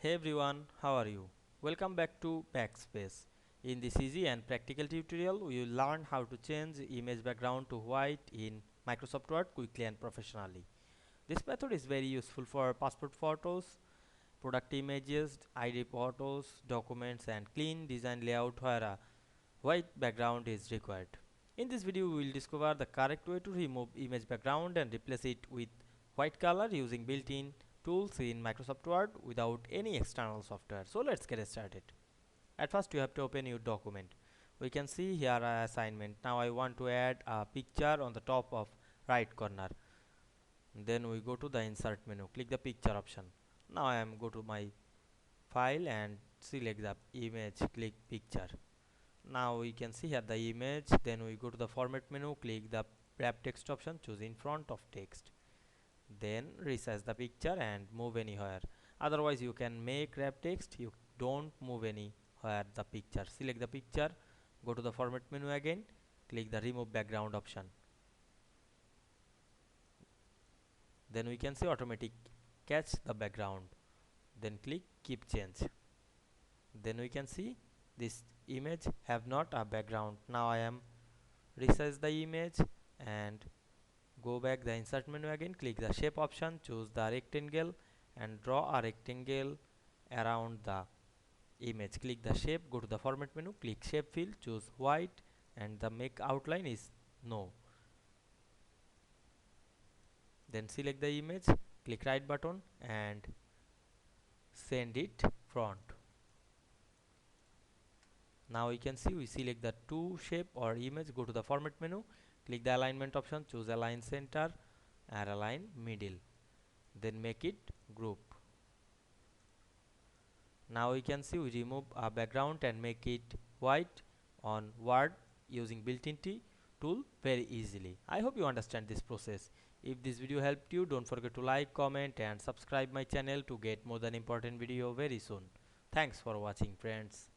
Hey everyone, how are you? Welcome back to Backspace. In this easy and practical tutorial, we will learn how to change image background to white in Microsoft Word quickly and professionally. This method is very useful for passport photos, product images, ID photos, documents and clean design layout where a white background is required. In this video, we will discover the correct way to remove image background and replace it with white color using built-in tools in Microsoft Word without any external software. So let's get started. At first you have to open your document. We can see here a assignment. Now I want to add a picture on the top of right corner. Then we go to the insert menu, click the picture option. Now I am go to my file and select the image, click picture. Now we can see here the image. Then we go to the format menu, click the wrap text option, choose in front of text. Then resize the picture and move anywhere. Otherwise you can make wrap text, you don't move anywhere the picture. Select the picture, go to the format menu again, click the remove background option. Then we can see automatic catch the background. Then click keep change. Then we can see this image have not a background. Now I am resize the image and go back the insert menu again, click the shape option, choose the rectangle and draw a rectangle around the image. Click the shape, go to the format menu, click shape fill, choose white and the make outline is no. Then select the image, click right button and send it front. Now you can see we select the two shape or image, go to the format menu, click the alignment option, choose align center and align middle. Then make it group. Now we can see we remove a background and make it white on Word using built-in tool very easily. I hope you understand this process. If this video helped you, don't forget to like, comment and subscribe my channel to get more than important video very soon. Thanks for watching friends.